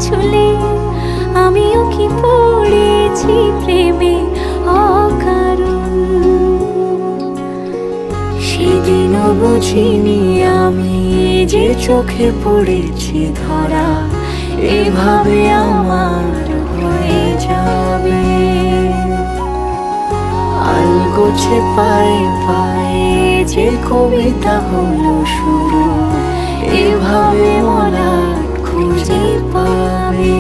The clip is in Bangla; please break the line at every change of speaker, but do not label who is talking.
ছুলে আমিও কি পড়েছি প্রেমে অকারণ।
সেদিনও বুঝিনি আমি যে চোখে পড়েছি ধরা, এভাবে আমার হয়ে যাবে। আলগোছে পায়ে পায়ে যে কবিতা হলো শুরু, এভাবে মলাট খুঁজে পাবে।